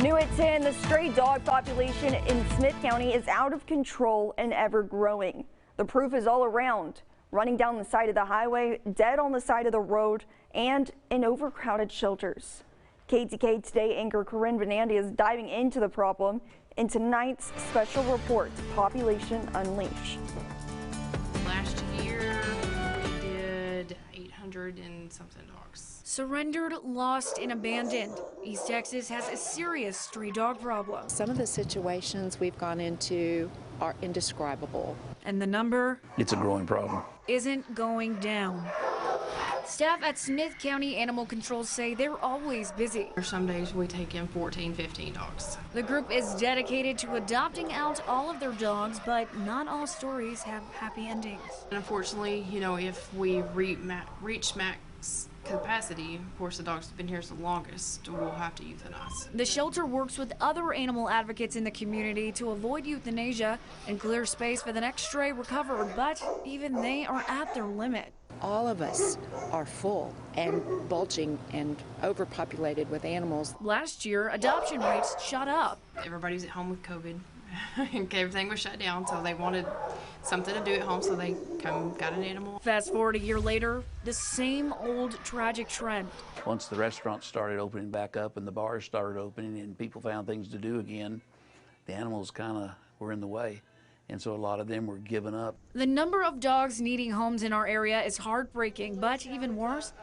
New at 10, the stray dog population in Smith County is out of control and ever growing. The proof is all around. Running down the side of the highway, dead on the side of the road, and in overcrowded shelters. KETK Today anchor Corinne Benandy is diving into the problem in tonight's special report, Population Unleashed. Last year, we did 800 and something dogs. Surrendered, lost, and abandoned. East Texas has a serious stray dog problem. Some of the situations we've gone into are indescribable. And the number? It's a growing problem. Isn't going down. Staff at Smith County Animal Control say they're always busy. Some days we take in 14, 15 dogs. The group is dedicated to adopting out all of their dogs, but not all stories have happy endings. And unfortunately, if we reach max capacity, of course the dogs have been here the longest, we'll have to euthanize. The shelter works with other animal advocates in the community to avoid euthanasia and clear space for the next stray recovered, but even they are at their limit. All of us are full and bulging and overpopulated with animals. Last year, adoption rates shot up. Everybody's at home with COVID. Everything was shut down, so they wanted something to do at home, so they got an animal. Fast forward a year later, the same old tragic trend. Once the restaurants started opening back up and the bars started opening and people found things to do again, the animals kind of were in the way. And so a lot of them were giving up. The number of dogs needing homes in our area is heartbreaking, but even worse,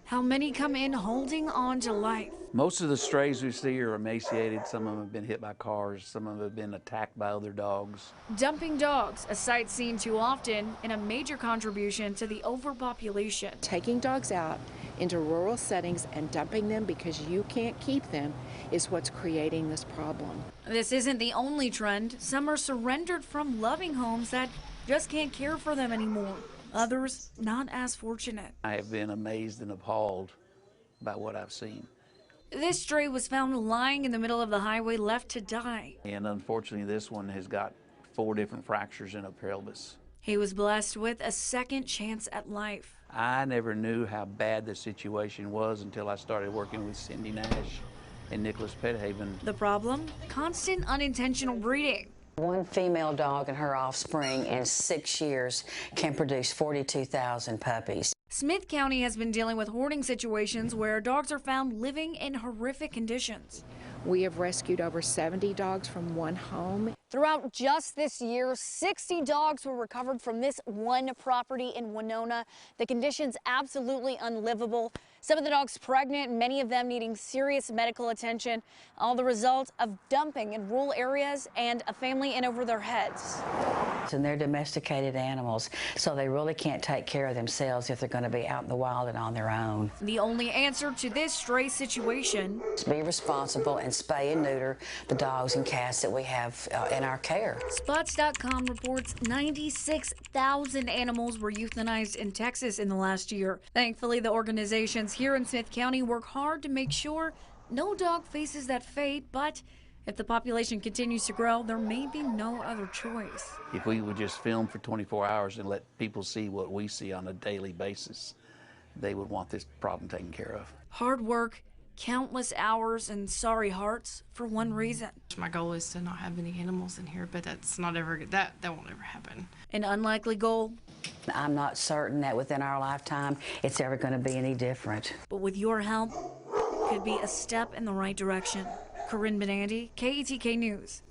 how many come in holding on to life. Most of the strays we see are emaciated. Some of them have been hit by cars. Some of them have been attacked by other dogs. Dumping dogs, a sight seen too often, and a major contribution to the overpopulation. Taking dogs out into rural settings and dumping them because you can't keep them is what's creating this problem. This isn't the only trend. Some are surrendered from loving homes that just can't care for them anymore. Others not as fortunate. I have been amazed and appalled by what I've seen. This stray was found lying in the middle of the highway, left to die. And unfortunately, this one has got 4 different fractures in a pelvis. He was blessed with a second chance at life. I never knew how bad the situation was until I started working with Cindy Nash and Nicholas Pethaven. The problem? Constant unintentional breeding. One female dog and her offspring in 6 years can produce 42,000 puppies. Smith County has been dealing with hoarding situations where dogs are found living in horrific conditions. We have rescued over 70 dogs from one home. Throughout just this year, 60 dogs were recovered from this one property in Winona. The conditions absolutely unlivable. Some of the dogs pregnant, many of them needing serious medical attention. All the result of dumping in rural areas and a family in over their heads. And they're domesticated animals, so they really can't take care of themselves if they're going to be out in the wild and on their own. The only answer to this stray situation is be responsible and spay and neuter the dogs and cats that we have in our care. Spots.com reports 96,000 animals were euthanized in Texas in the last year. Thankfully, the organizations here in Smith County work hard to make sure no dog faces that fate, but if the population continues to grow, there may be no other choice. If we would just film for 24 hours and let people see what we see on a daily basis, they would want this problem taken care of. Hard work, countless hours, and sorry hearts for one reason. My goal is to not have any animals in here, but that's not ever good. That won't ever happen. An unlikely goal. I'm not certain that within our lifetime it's ever going to be any different. But with your help, could be a step in the right direction. Corinne Benandy, KETK News.